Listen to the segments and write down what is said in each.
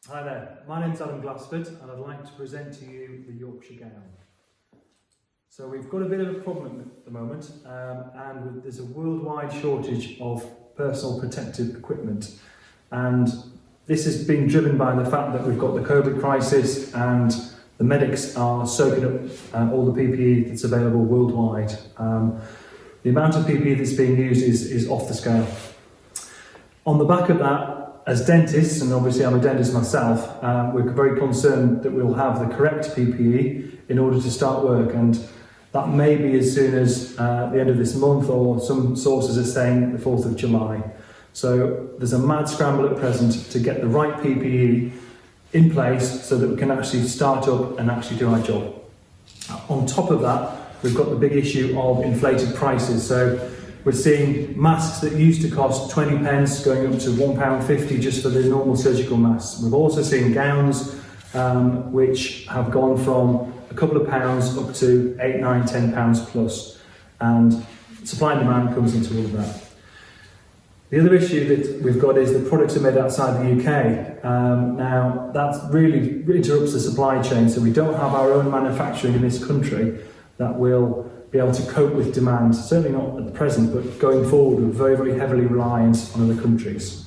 Hi there, my name's Glassford and I'd like to present to you the Yorkshire Gown. So we've got a bit of a problem at the moment and there's a worldwide shortage of personal protective equipment, and this has been driven by the fact that we've got the COVID crisis and the medics are soaking up all the PPE that's available worldwide. The amount of PPE that's being used is off the scale. On the back of that, as dentists, and obviously I'm a dentist myself, we're very concerned that we'll have the correct PPE in order to start work, and that may be as soon as the end of this month, or some sources are saying the 4th of July. So there's a mad scramble at present to get the right PPE in place so that we can actually start up and actually do our job. On top of that, we've got the big issue of inflated prices. So we're seeing masks that used to cost 20 pence going up to £1.50 just for the normal surgical masks. We've also seen gowns which have gone from a couple of pounds up to £8, £9, £10 plus. And supply and demand comes into all of that. The other issue that we've got is the products are made outside the UK. Now that really interrupts the supply chain, so we don't have our own manufacturing in this country that will be able to cope with demand, certainly not at the present, but going forward we're very, very heavily reliant on other countries.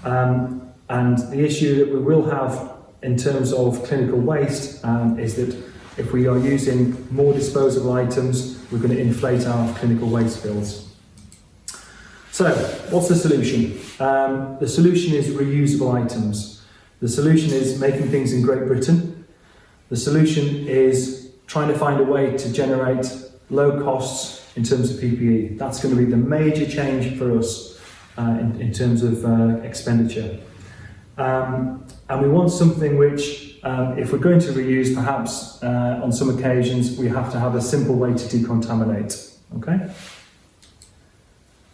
And the issue that we will have in terms of clinical waste is that if we are using more disposable items, we're going to inflate our clinical waste bills. So, what's the solution? The solution is reusable items. The solution is making things in Great Britain. The solution is trying to find a way to generate low costs in terms of PPE. That's going to be the major change for us in terms of expenditure. And we want something which, if we're going to reuse, perhaps on some occasions, we have to have a simple way to decontaminate.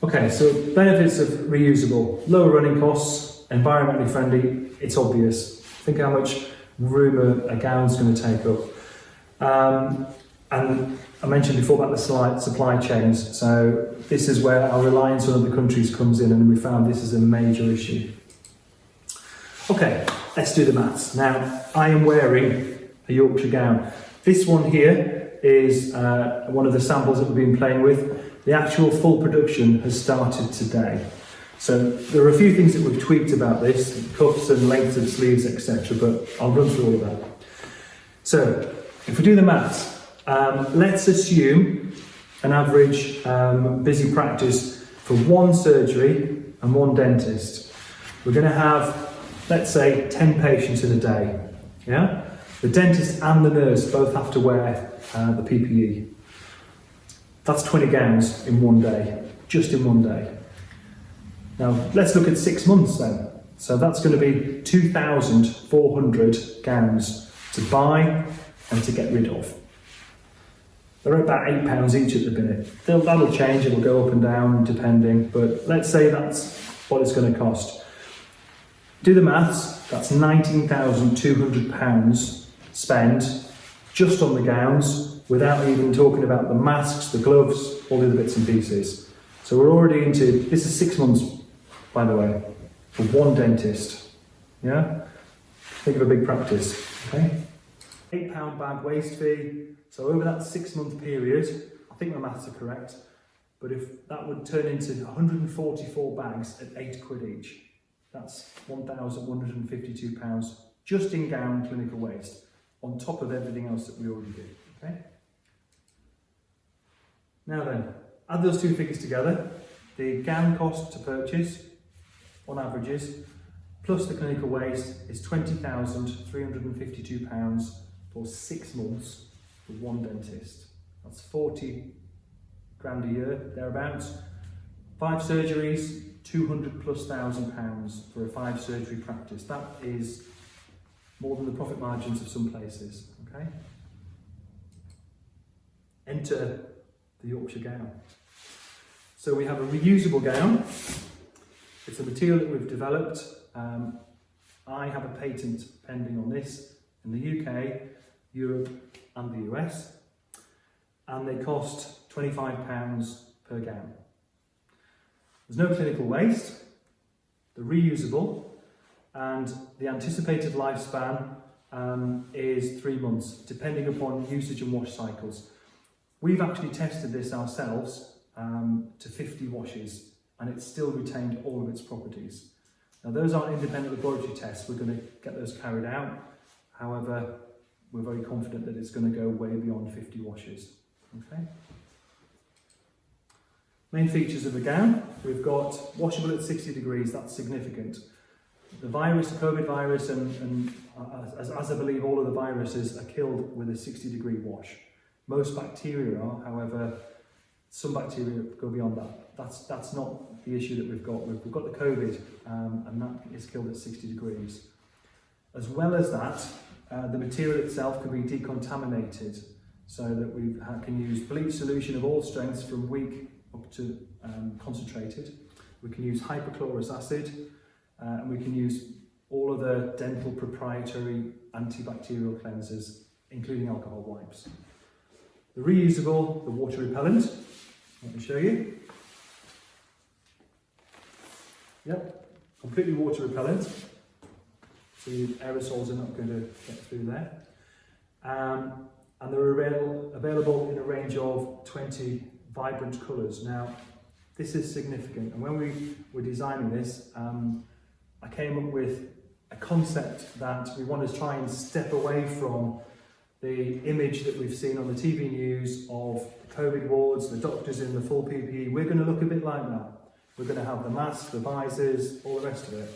Okay, so benefits of reusable: lower running costs, environmentally friendly. It's obvious. Think how much room a gown's going to take up. And I mentioned before about the supply chains, so this is where our reliance on other countries comes in, and we found this is a major issue. Okay, let's do the maths. Now, I am wearing a Yorkshire gown. This one here is one of the samples that we've been playing with. The actual full production has started today. So there are a few things that we've tweaked about this, cuffs and length of sleeves, etc., but I'll run through all of that. So, if we do the maths, let's assume an average busy practice for one surgery and one dentist. We're going to have, let's say, 10 patients in a day. Yeah? The dentist and the nurse both have to wear the PPE. That's 20 gowns in one day, just in one day. Now, let's look at 6 months then. So that's going to be 2,400 gowns to buy and to get rid of. They're about £8 each at the minute. That'll change, it will go up and down depending, but let's say that's what it's going to cost. Do the maths, that's £19,200 spent just on the gowns, without even talking about the masks, the gloves, all the other bits and pieces. So we're already into, this is 6 months, by the way, for one dentist. Yeah? Think of a big practice, okay? £8 bag waste fee. So over that 6 month period, I think my maths are correct, but if that would turn into 144 bags at £8 each, that's £1,152 just in gown clinical waste, on top of everything else that we already do, okay? Now then, add those two figures together. The gown cost to purchase, on averages, plus the clinical waste is £20,352 for 6 months for one dentist. That's 40 grand a year, thereabouts. 5 surgeries, 200 plus £1,000 for a 5 surgery practice. That is more than the profit margins of some places, okay? Enter the Yorkshire Gown. So we have a reusable gown. It's a material that we've developed. I have a patent pending on this in the UK, Europe and the US, and they cost £25 per gown. There's no clinical waste, they're reusable, and the anticipated lifespan is 3 months, depending upon usage and wash cycles. We've actually tested this ourselves to 50 washes, and it's still retained all of its properties. Now, those aren't independent laboratory tests. We're going to get those carried out. However, we're very confident that it's going to go way beyond 50 washes. Okay. Main features of the gown: we've got washable at 60 degrees. That's significant. The virus, the COVID virus, and as I believe all of the viruses are killed with a 60-degree wash. Most bacteria are, however, some bacteria go beyond that. That's not the issue that we've got. We've got the COVID, and that is killed at 60 degrees. As well as that, the material itself can be decontaminated, so that we can use bleach solution of all strengths from weak up to concentrated. We can use hypochlorous acid, and we can use all of the dental proprietary antibacterial cleansers, including alcohol wipes. The reusable, the water repellent, let me show you. Yep, completely water repellent, so your aerosols are not going to get through there. And they're available in a range of 20 vibrant colours. Now, this is significant, and when we were designing this, I came up with a concept that we want to try and step away from the image that we've seen on the TV news of the COVID wards, the doctors in the full PPE. We're going to look a bit like that. We're going to have the masks, the visors, all the rest of it.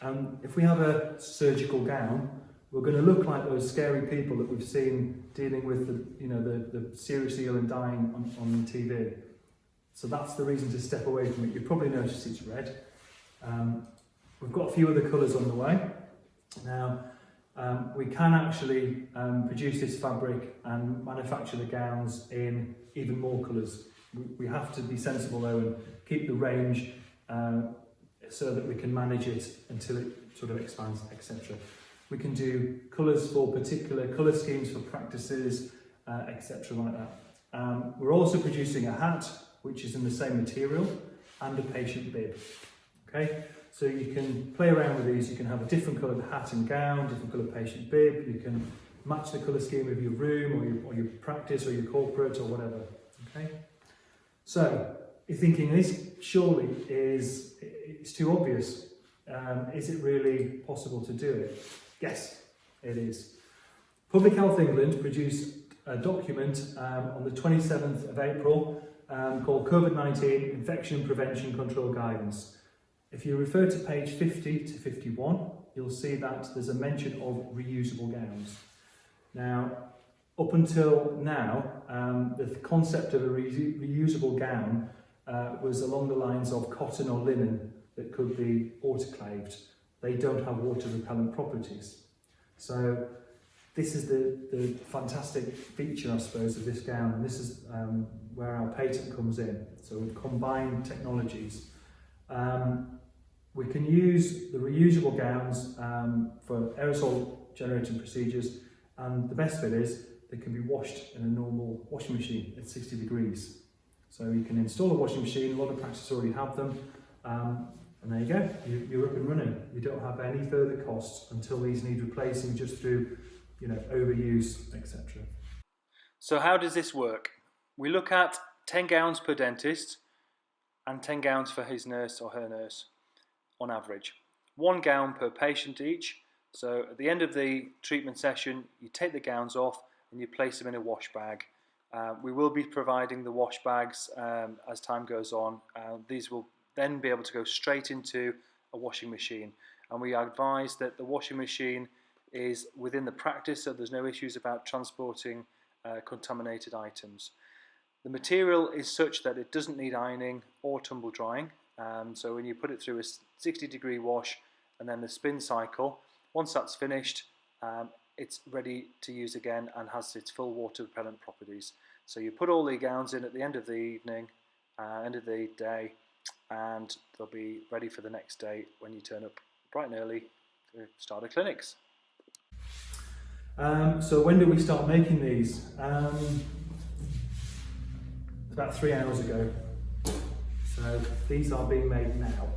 And if we have a surgical gown, we're going to look like those scary people that we've seen dealing with the seriously ill and dying on TV. So that's the reason to step away from it. You probably noticed it's red. We've got a few other colours on the way. Now, we can actually produce this fabric and manufacture the gowns in even more colours. We have to be sensible though and keep the range so that we can manage it until it sort of expands, etc. We can do colours for particular colour schemes for practices, etc. like that. We're also producing a hat, which is in the same material, and a patient bib. Okay, so you can play around with these. You can have a different coloured hat and gown, different coloured patient bib. You can match the colour scheme of your room or your practice or your corporate or whatever. Okay, so you're thinking this surely it's too obvious. Is it really possible to do it? Yes, it is. Public Health England produced a document on the 27th of April called COVID-19 Infection Prevention Control Guidance. If you refer to page 50 to 51, you'll see that there's a mention of reusable gowns. Now, up until now, the concept of a reusable gown was along the lines of cotton or linen that could be autoclaved. They don't have water repellent properties. So this is the fantastic feature, I suppose, of this gown, and this is where our patent comes in. So we've combined technologies. We can use the reusable gowns for aerosol-generating procedures, and the best bit is they can be washed in a normal washing machine at 60 degrees. So you can install a washing machine. A lot of practices already have them. And there you go, you're up and running. You don't have any further costs until these need replacing just through, overuse, etc. So how does this work? We look at 10 gowns per dentist and 10 gowns for his nurse or her nurse on average. 1 gown per patient each. So at the end of the treatment session, you take the gowns off and you place them in a wash bag. We will be providing the wash bags as time goes on. These will then be able to go straight into a washing machine, and we advise that the washing machine is within the practice, so there's no issues about transporting contaminated items. The material is such that it doesn't need ironing or tumble drying, so when you put it through a 60-degree wash and then the spin cycle, once that's finished, it's ready to use again and has its full water repellent properties. So you put all the gowns in at the end of the evening, end of the day, and they'll be ready for the next day when you turn up bright and early to start the clinics. So when did we start making these? About 3 hours ago. So these are being made now.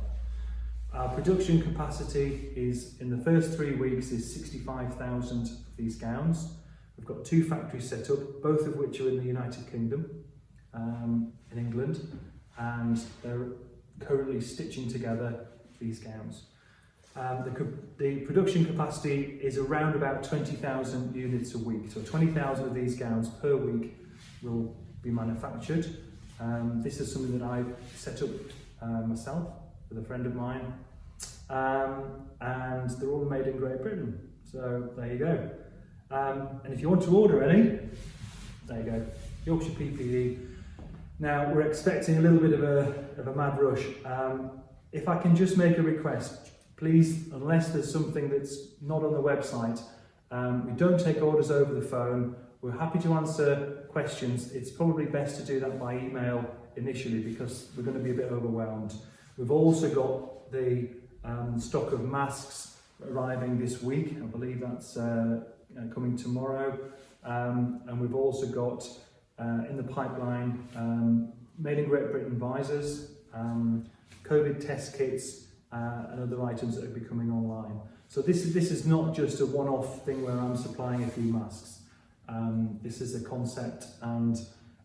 Our production capacity is, in the first 3 weeks, is 65,000 of these gowns. We've got 2 factories set up, both of which are in the United Kingdom, in England, and they're currently stitching together these gowns. The production capacity is around about 20,000 units a week, so 20,000 of these gowns per week will be manufactured. This is something that I've set up myself with a friend of mine, and they're all made in Great Britain, so there you go. And if you want to order any, there you go, Yorkshire PPE. Now we're expecting a little bit of a mad rush. If I can just make a request, please, unless there's something that's not on the website, we don't take orders over the phone. We're happy to answer questions. It's probably best to do that by email initially because we're going to be a bit overwhelmed. We've also got the stock of masks arriving this week. I believe that's coming tomorrow. And we've also got in the pipeline made in Great Britain visors, COVID test kits, and other items that will be coming online. So this is not just a one-off thing where I'm supplying a few masks. This is a concept, and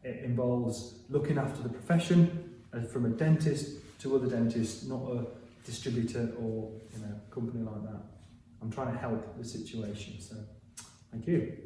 it involves looking after the profession from a dentist to other dentists, not a distributor or company like that. I'm trying to help the situation, so thank you.